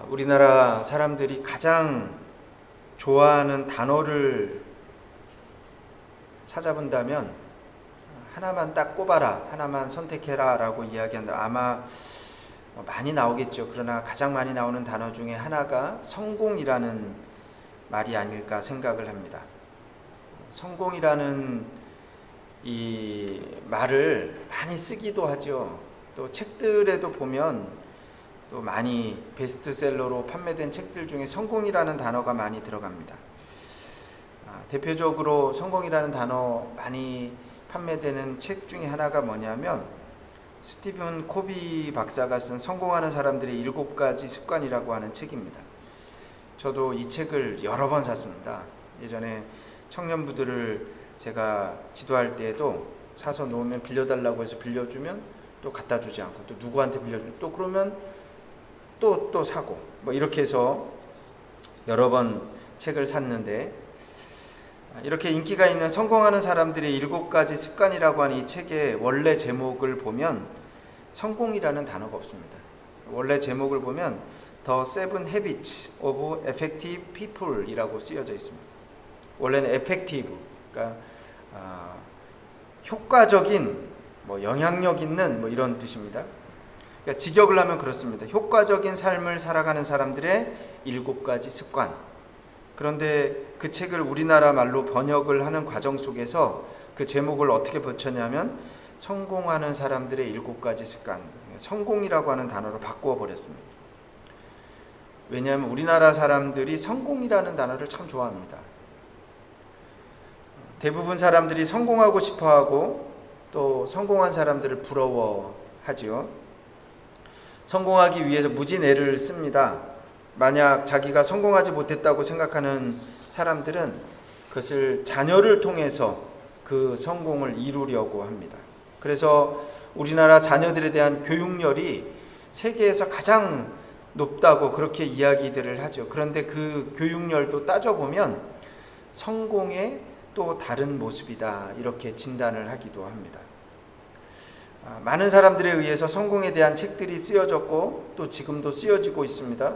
우리나라 사람들이 가장 좋아하는 단어를 찾아본다면 하나만 딱 꼽아라, 하나만 선택해라 라고 이야기한다. 아마 많이 나오겠죠. 그러나 가장 많이 나오는 단어 중에 하나가 성공이라는 말이 아닐까 생각을 합니다. 성공이라는 이 말을 많이 쓰기도 하죠. 또 책들에도 보면 또 많이 베스트셀러로 판매된 책들 중에 성공이라는 단어가 많이 들어갑니다. 대표적으로 성공이라는 단어 많이 판매되는 책 중에 하나가 뭐냐면 스티븐 코비 박사가 쓴 성공하는 사람들의 7가지 습관이라고 하는 책입니다. 저도 이 책을 여러 번 샀습니다. 예전에 청년부들을 제가 지도할 때에도 사서 놓으면 빌려달라고 해서 빌려주면 또 갖다 주지 않고 또 누구한테 빌려주면 또 그러면 또 사고 뭐 이렇게 해서 여러 번 책을 샀는데, 이렇게 인기가 있는 성공하는 사람들의 7가지 습관이라고 하는 이 책의 원래 제목을 보면 성공이라는 단어가 없습니다. 원래 제목을 보면 The Seven Habits of Effective People 이라고 쓰여져 있습니다. 원래는 effective, 그러니까 효과적인, 영향력 있는 이런 뜻입니다. 그러니까 직역을 하면 그렇습니다. 효과적인 삶을 살아가는 사람들의 7가지 습관. 그런데 그 책을 우리나라 말로 번역을 하는 과정 속에서 그 제목을 어떻게 붙였냐면 성공하는 사람들의 7가지 습관, 성공이라고 하는 단어로 바꾸어 버렸습니다. 왜냐하면 우리나라 사람들이 성공이라는 단어를 참 좋아합니다. 대부분 사람들이 성공하고 싶어하고 또 성공한 사람들을 부러워하지요. 성공하기 위해서 무진 애를 씁니다. 만약 자기가 성공하지 못했다고 생각하는 사람들은 그것을 자녀를 통해서 그 성공을 이루려고 합니다. 그래서 우리나라 자녀들에 대한 교육열이 세계에서 가장 높다고 그렇게 이야기들을 하죠. 그런데 그 교육열도 따져보면 성공의 또 다른 모습이다, 이렇게 진단을 하기도 합니다. 많은 사람들에 의해서 성공에 대한 책들이 쓰여졌고 또 지금도 쓰여지고 있습니다.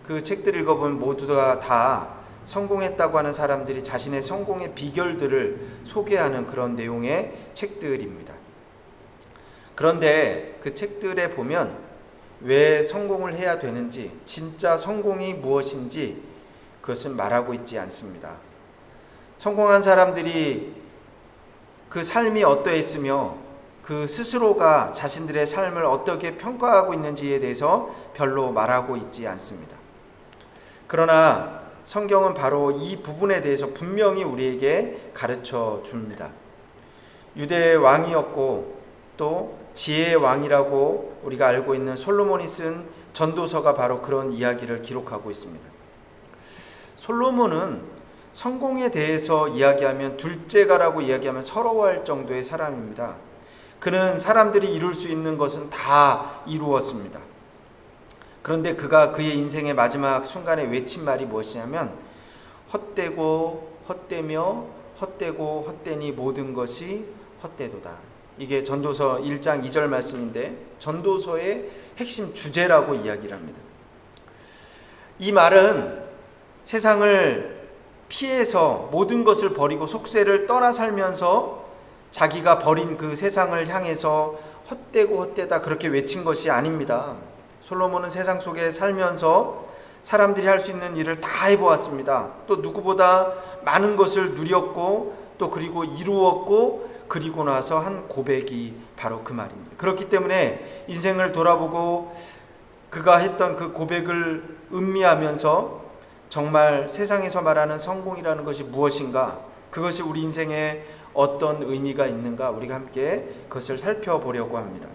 그 책들을 읽어보면 모두가 다 성공했다고 하는 사람들이 자신의 성공의 비결들을 소개하는 그런 내용의 책들입니다. 그런데 그 책들에 보면 왜 성공을 해야 되는지, 진짜 성공이 무엇인지 그것은 말하고 있지 않습니다. 성공한 사람들이 그 삶이 어떠했으며 그 스스로가 자신들의 삶을 어떻게 평가하고 있는지에 대해서 별로 말하고 있지 않습니다. 그러나 성경은 바로 이 부분에 대해서 분명히 우리에게 가르쳐 줍니다. 유대의 왕이었고 또 지혜의 왕이라고 우리가 알고 있는 솔로몬이 쓴 전도서가 바로 그런 이야기를 기록하고 있습니다. 솔로몬은 성공에 대해서 이야기하면 둘째가라고 이야기하면 서러워할 정도의 사람입니다. 그는 사람들이 이룰 수 있는 것은 다 이루었습니다. 그런데 그가 그의 인생의 마지막 순간에 외친 말이 무엇이냐면 헛되고 헛되며 헛되고 헛되니 모든 것이 헛되도다. 이게 전도서 1장 2절 말씀인데 전도서의 핵심 주제라고 이야기를 합니다. 이 말은 세상을 피해서 모든 것을 버리고 속세를 떠나 살면서 자기가 버린 그 세상을 향해서 헛되고 헛되다 그렇게 외친 것이 아닙니다. 솔로몬은 세상 속에 살면서 사람들이 할 수 있는 일을 다 해보았습니다. 또 누구보다 많은 것을 누렸고 또 그리고 이루었고 그리고 나서 한 고백이 바로 그 말입니다. 그렇기 때문에 인생을 돌아보고 그가 했던 그 고백을 음미하면서 정말 세상에서 말하는 성공이라는 것이 무엇인가, 그것이 우리 인생에 어떤 의미가 있는가, 우리가 함께 그것을 살펴보려고 합니다.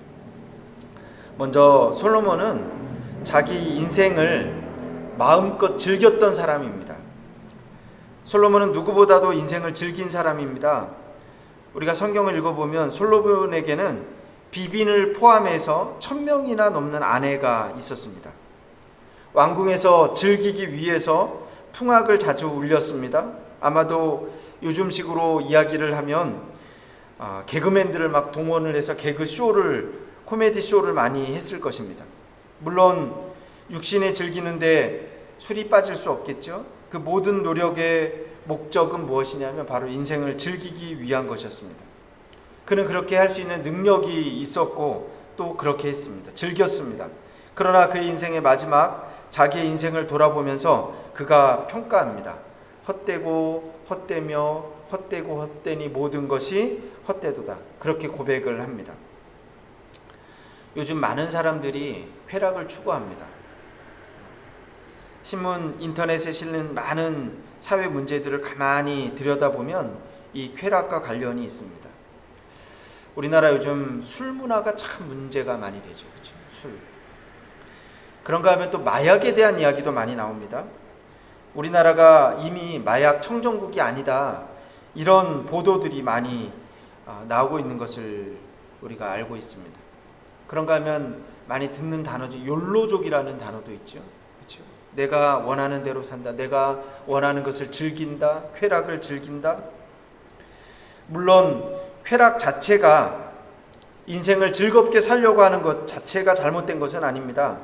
먼저 솔로몬은 자기 인생을 마음껏 즐겼던 사람입니다. 솔로몬은 누구보다도 인생을 즐긴 사람입니다. 우리가 성경을 읽어보면 솔로몬에게는 비빈을 포함해서 1000명이나 넘는 아내가 있었습니다. 왕궁에서 즐기기 위해서 풍악을 자주 울렸습니다. 아마도 요즘식으로 이야기를 하면 개그맨들을 막 동원을 해서 개그 쇼를, 코미디 쇼를 많이 했을 것입니다. 물론 육신에 즐기는데 술이 빠질 수 없겠죠. 그 모든 노력의 목적은 무엇이냐면 바로 인생을 즐기기 위한 것이었습니다. 그는 그렇게 할 수 있는 능력이 있었고 또 그렇게 했습니다. 즐겼습니다. 그러나 그의 인생의 마지막 자기의 인생을 돌아보면서 그가 평가합니다. 헛되고 헛되며 헛되고 헛되니 모든 것이 헛되도다. 그렇게 고백을 합니다. 요즘 많은 사람들이 쾌락을 추구합니다. 신문, 인터넷에 실린 많은 사회 문제들을 가만히 들여다보면 이 쾌락과 관련이 있습니다. 우리나라 요즘 술 문화가 참 문제가 많이 되죠. 그렇죠? 술. 그런가 하면 또 마약에 대한 이야기도 많이 나옵니다. 우리나라가 이미 마약 청정국이 아니다, 이런 보도들이 많이 나오고 있는 것을 우리가 알고 있습니다. 그런가 하면 많이 듣는 단어죠. 욜로족이라는 단어도 있죠. 그렇죠? 내가 원하는 대로 산다. 내가 원하는 것을 즐긴다. 쾌락을 즐긴다. 물론 쾌락 자체가 인생을 즐겁게 살려고 하는 것 자체가 잘못된 것은 아닙니다.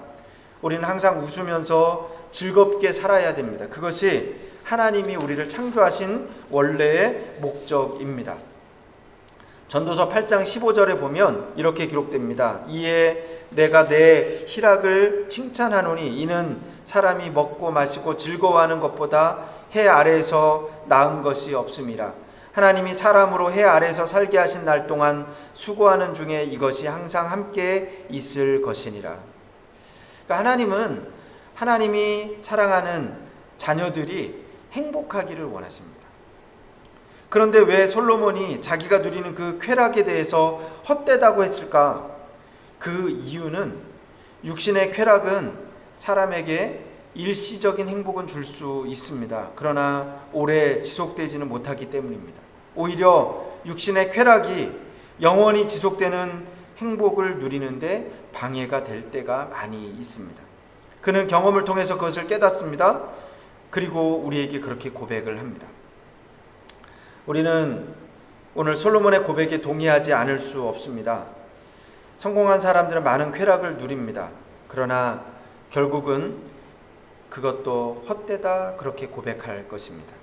우리는 항상 웃으면서 즐겁게 살아야 됩니다. 그것이 하나님이 우리를 창조하신 원래의 목적입니다. 전도서 8장 15절에 보면 이렇게 기록됩니다. 이에 내가 내 희락을 칭찬하노니 이는 사람이 먹고 마시고 즐거워하는 것보다 해 아래에서 나은 것이 없음이라. 하나님이 사람으로 해 아래에서 살게 하신 날 동안 수고하는 중에 이것이 항상 함께 있을 것이니라. 그러니까 하나님은 하나님이 사랑하는 자녀들이 행복하기를 원하십니다. 그런데 왜 솔로몬이 자기가 누리는 그 쾌락에 대해서 헛되다고 했을까? 그 이유는 육신의 쾌락은 사람에게 일시적인 행복은 줄 수 있습니다. 그러나 오래 지속되지는 못하기 때문입니다. 오히려 육신의 쾌락이 영원히 지속되는 행복을 누리는데 방해가 될 때가 많이 있습니다. 그는 경험을 통해서 그것을 깨닫습니다. 그리고 우리에게 그렇게 고백을 합니다. 우리는 오늘 솔로몬의 고백에 동의하지 않을 수 없습니다. 성공한 사람들은 많은 쾌락을 누립니다. 그러나 결국은 그것도 헛되다, 그렇게 고백할 것입니다.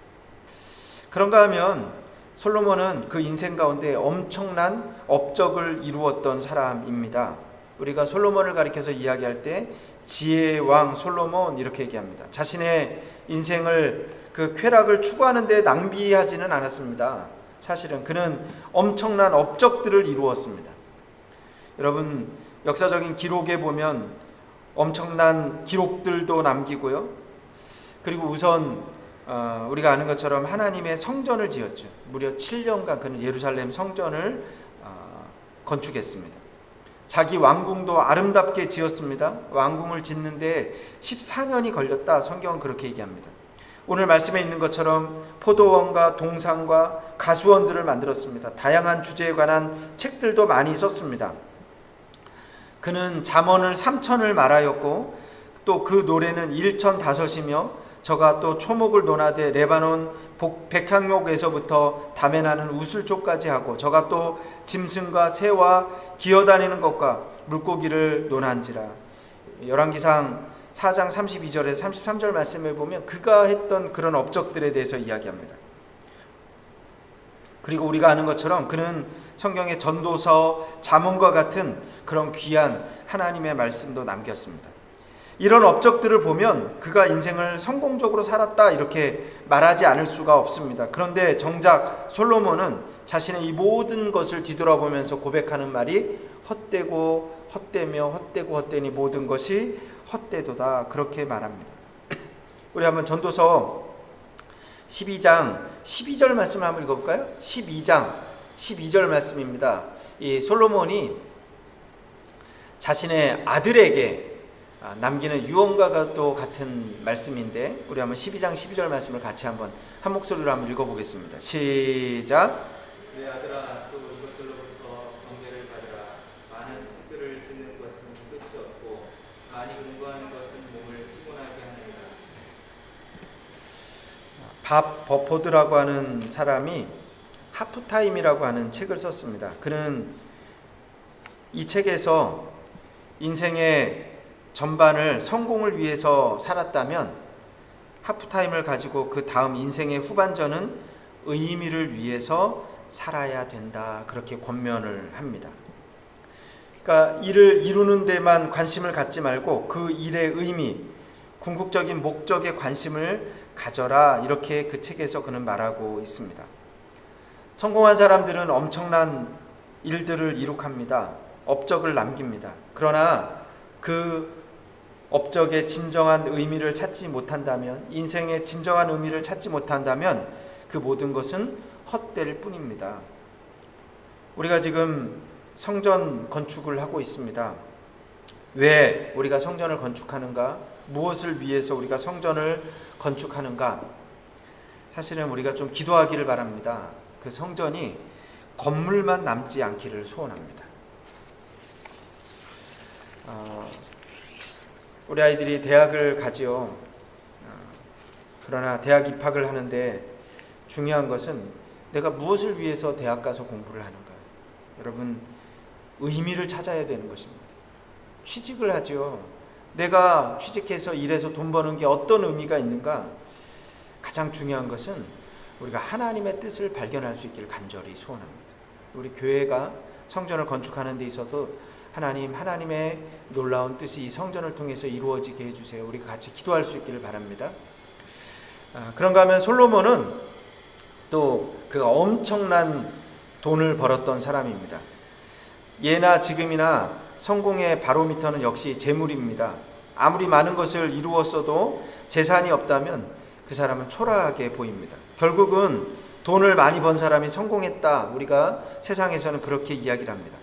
그런가 하면 솔로몬은 그 인생 가운데 엄청난 업적을 이루었던 사람입니다. 우리가 솔로몬을 가리켜서 이야기할 때 지혜의 왕 솔로몬 이렇게 얘기합니다. 자신의 인생을 그 쾌락을 추구하는 데 낭비하지는 않았습니다. 사실은 그는 엄청난 업적들을 이루었습니다. 여러분, 역사적인 기록에 보면 엄청난 기록들도 남기고요. 그리고 우선 우리가 아는 것처럼 하나님의 성전을 지었죠. 무려 7년간 그는 예루살렘 성전을 건축했습니다. 자기 왕궁도 아름답게 지었습니다. 왕궁을 짓는데 14년이 걸렸다. 성경은 그렇게 얘기합니다. 오늘 말씀에 있는 것처럼 포도원과 동산과 가수원들을 만들었습니다. 다양한 주제에 관한 책들도 많이 썼습니다. 그는 잠언을 3천을 말하였고 또 그 노래는 1,005이며 저가 또 초목을 논하되 레바논 백향목에서부터 담에 나는 우슬초까지 하고 저가 또 짐승과 새와 기어다니는 것과 물고기를 논한지라. 열왕기상 4장 32절에서 33절 말씀을 보면 그가 했던 그런 업적들에 대해서 이야기합니다. 그리고 우리가 아는 것처럼 그는 성경의 전도서, 잠언과 같은 그런 귀한 하나님의 말씀도 남겼습니다. 이런 업적들을 보면 그가 인생을 성공적으로 살았다 이렇게 말하지 않을 수가 없습니다. 그런데 정작 솔로몬은 자신의 이 모든 것을 뒤돌아보면서 고백하는 말이 헛되고 헛되며 헛되고 헛되니 모든 것이 헛되도다, 그렇게 말합니다. 우리 한번 전도서 12장 12절 말씀을 한번 읽어볼까요? 12장 12절 말씀입니다. 이 솔로몬이 자신의 아들에게 남기는 유언과 또 같은 말씀인데 우리 한번 12장 12절 말씀을 같이 한번 한 목소리로 한번 읽어보겠습니다. 시작. 내 아들아, 또 이것들로부터 경계를 가져라. 많은 책들을 짓는 것은 끝이 없고 많이 공부하는 것은 몸을 피곤하게 하느니라. 밥 버포드라고 하는 사람이 하프타임이라고 하는 책을 썼습니다. 그는 이 책에서 인생의 전반을 성공을 위해서 살았다면 하프타임을 가지고 그 다음 인생의 후반전은 의미를 위해서 살아야 된다. 그렇게 권면을 합니다. 그러니까 일을 이루는 데만 관심을 갖지 말고 그 일의 의미, 궁극적인 목적에 관심을 가져라. 이렇게 그 책에서 그는 말하고 있습니다. 성공한 사람들은 엄청난 일들을 이룩합니다. 업적을 남깁니다. 그러나 그 업적의 진정한 의미를 찾지 못한다면, 인생의 진정한 의미를 찾지 못한다면 그 모든 것은 헛될 뿐입니다. 우리가 지금 성전 건축을 하고 있습니다. 왜 우리가 성전을 건축하는가? 무엇을 위해서 우리가 성전을 건축하는가? 사실은 우리가 좀 기도하기를 바랍니다. 그 성전이 건물만 남지 않기를 소원합니다. 우리 아이들이 대학을 가지요. 그러나 대학 입학을 하는데 중요한 것은 내가 무엇을 위해서 대학 가서 공부를 하는가? 여러분, 의미를 찾아야 되는 것입니다. 취직을 하죠. 내가 취직해서 일해서 돈 버는 게 어떤 의미가 있는가? 가장 중요한 것은 우리가 하나님의 뜻을 발견할 수 있기를 간절히 소원합니다. 우리 교회가 성전을 건축하는 데 있어서 하나님의 놀라운 뜻이 이 성전을 통해서 이루어지게 해주세요. 우리가 같이 기도할 수 있기를 바랍니다. 그런가 하면 솔로몬은 또 그가 엄청난 돈을 벌었던 사람입니다. 예나 지금이나 성공의 바로미터는 역시 재물입니다. 아무리 많은 것을 이루었어도 재산이 없다면 그 사람은 초라하게 보입니다. 결국은 돈을 많이 번 사람이 성공했다. 우리가 세상에서는 그렇게 이야기를 합니다.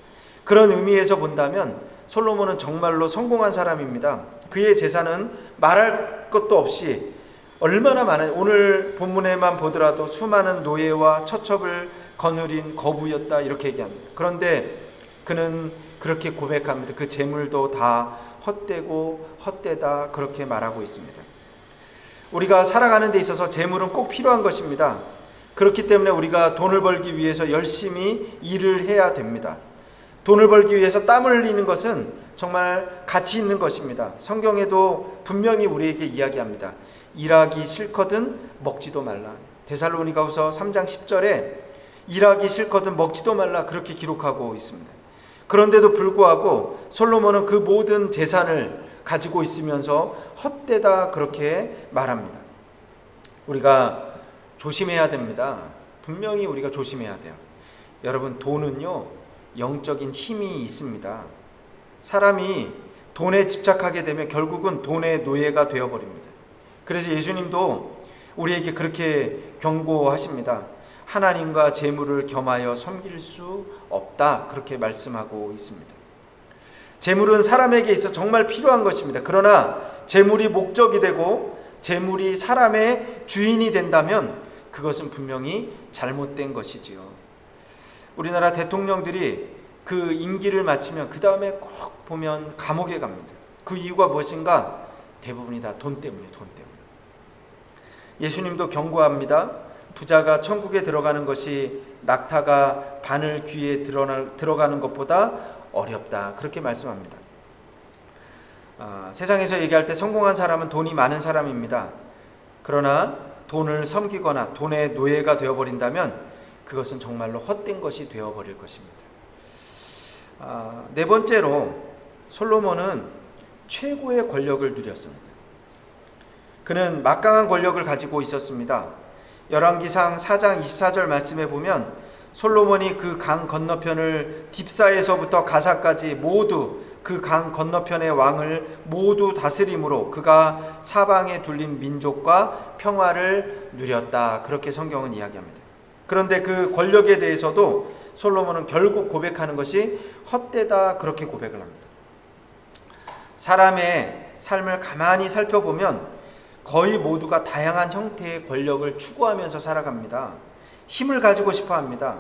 그런 의미에서 본다면 솔로몬은 정말로 성공한 사람입니다. 그의 재산은 말할 것도 없이 얼마나 많은, 오늘 본문에만 보더라도 수많은 노예와 처첩을 거느린 거부였다. 이렇게 얘기합니다. 그런데 그는 그렇게 고백합니다. 그 재물도 다 헛되고 헛되다. 그렇게 말하고 있습니다. 우리가 살아가는 데 있어서 재물은 꼭 필요한 것입니다. 그렇기 때문에 우리가 돈을 벌기 위해서 열심히 일을 해야 됩니다. 돈을 벌기 위해서 땀을 흘리는 것은 정말 가치 있는 것입니다. 성경에도 분명히 우리에게 이야기합니다. 일하기 싫거든 먹지도 말라. 데살로니가후서 3장 10절에 일하기 싫거든 먹지도 말라 그렇게 기록하고 있습니다. 그런데도 불구하고 솔로몬은 그 모든 재산을 가지고 있으면서 헛되다 그렇게 말합니다. 우리가 조심해야 됩니다. 분명히 우리가 조심해야 돼요. 여러분, 돈은요 영적인 힘이 있습니다. 사람이 돈에 집착하게 되면 결국은 돈의 노예가 되어버립니다. 그래서 예수님도 우리에게 그렇게 경고하십니다. 하나님과 재물을 겸하여 섬길 수 없다. 그렇게 말씀하고 있습니다. 재물은 사람에게 있어 정말 필요한 것입니다. 그러나 재물이 목적이 되고 재물이 사람의 주인이 된다면 그것은 분명히 잘못된 것이지요. 우리나라 대통령들이 그 임기를 마치면 그 다음에 꼭 보면 감옥에 갑니다. 그 이유가 무엇인가? 대부분이 다 돈 때문이에요. 돈 때문에. 예수님도 경고합니다. 부자가 천국에 들어가는 것이 낙타가 바늘 귀에 들어가는 것보다 어렵다. 그렇게 말씀합니다. 세상에서 얘기할 때 성공한 사람은 돈이 많은 사람입니다. 그러나 돈을 섬기거나 돈의 노예가 되어버린다면 그것은 정말로 헛된 것이 되어버릴 것입니다. 네 번째로 솔로몬은 최고의 권력을 누렸습니다. 그는 막강한 권력을 가지고 있었습니다. 열왕기상 4장 24절 말씀에 보면 솔로몬이 그 강 건너편을 딥사에서부터 가사까지 모두 그 강 건너편의 왕을 모두 다스림으로 그가 사방에 둘린 민족과 평화를 누렸다. 그렇게 성경은 이야기합니다. 그런데 그 권력에 대해서도 솔로몬은 결국 고백하는 것이 헛되다. 그렇게 고백을 합니다. 사람의 삶을 가만히 살펴보면 거의 모두가 다양한 형태의 권력을 추구하면서 살아갑니다. 힘을 가지고 싶어 합니다.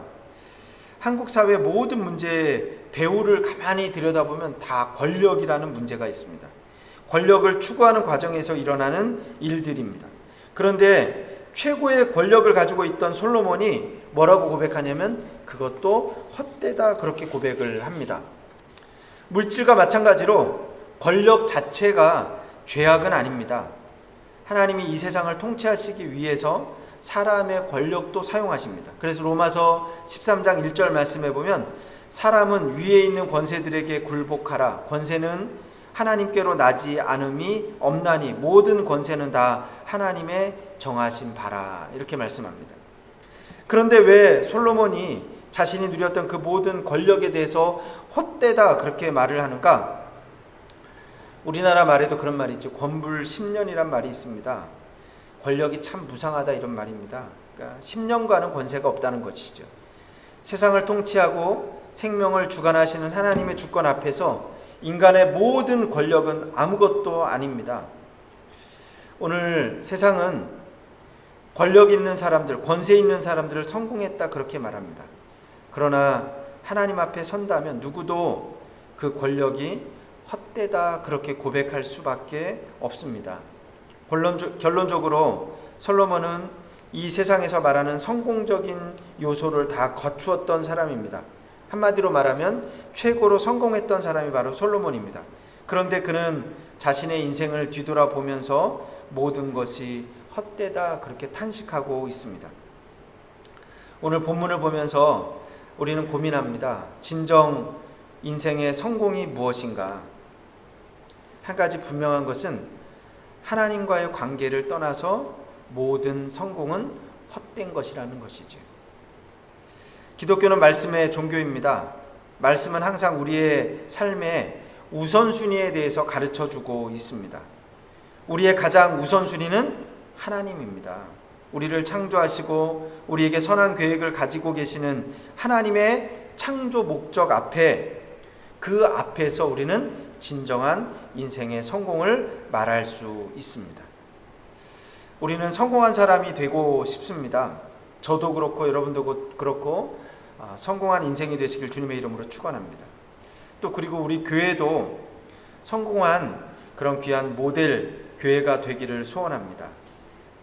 한국 사회 모든 문제의 배후를 가만히 들여다보면 다 권력이라는 문제가 있습니다. 권력을 추구하는 과정에서 일어나는 일들입니다. 그런데 최고의 권력을 가지고 있던 솔로몬이 뭐라고 고백하냐면 그것도 헛되다. 그렇게 고백을 합니다. 물질과 마찬가지로 권력 자체가 죄악은 아닙니다. 하나님이 이 세상을 통치하시기 위해서 사람의 권력도 사용하십니다. 그래서 로마서 13장 1절 말씀해 보면 사람은 위에 있는 권세들에게 굴복하라. 권세는 하나님께로 나지 않음이 없나니 모든 권세는 다 하나님의 정하신 바라. 이렇게 말씀합니다. 그런데 왜 솔로몬이 자신이 누렸던 그 모든 권력에 대해서 헛되다 그렇게 말을 하는가? 우리나라 말에도 그런 말이 있죠. 권불 10년이란 말이 있습니다. 권력이 참 무상하다 이런 말입니다. 그러니까 10년간은 권세가 없다는 것이죠. 세상을 통치하고 생명을 주관하시는 하나님의 주권 앞에서 인간의 모든 권력은 아무것도 아닙니다. 오늘 세상은 권력 있는 사람들, 권세 있는 사람들을 성공했다 그렇게 말합니다. 그러나 하나님 앞에 선다면 누구도 그 권력이 헛되다 그렇게 고백할 수밖에 없습니다. 결론적으로 솔로몬은 이 세상에서 말하는 성공적인 요소를 다 갖추었던 사람입니다. 한마디로 말하면 최고로 성공했던 사람이 바로 솔로몬입니다. 그런데 그는 자신의 인생을 뒤돌아보면서 모든 것이 헛되다 그렇게 탄식하고 있습니다. 오늘 본문을 보면서 우리는 고민합니다. 진정 인생의 성공이 무엇인가? 한 가지 분명한 것은 하나님과의 관계를 떠나서 모든 성공은 헛된 것이라는 것이죠. 기독교는 말씀의 종교입니다. 말씀은 항상 우리의 삶의 우선순위에 대해서 가르쳐주고 있습니다. 우리의 가장 우선순위는 하나님입니다. 우리를 창조하시고 우리에게 선한 계획을 가지고 계시는 하나님의 창조 목적 앞에, 그 앞에서 우리는 진정한 인생의 성공을 말할 수 있습니다. 우리는 성공한 사람이 되고 싶습니다. 저도 그렇고 여러분도 그렇고 성공한 인생이 되시길 주님의 이름으로 축원합니다. 또 그리고 우리 교회도 성공한 그런 귀한 모델 교회가 되기를 소원합니다.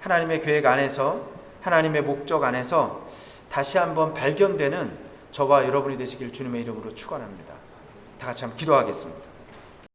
하나님의 계획 안에서, 하나님의 목적 안에서 다시 한번 발견되는 저와 여러분이 되시길 주님의 이름으로 축원합니다. 다 같이 한번 기도하겠습니다.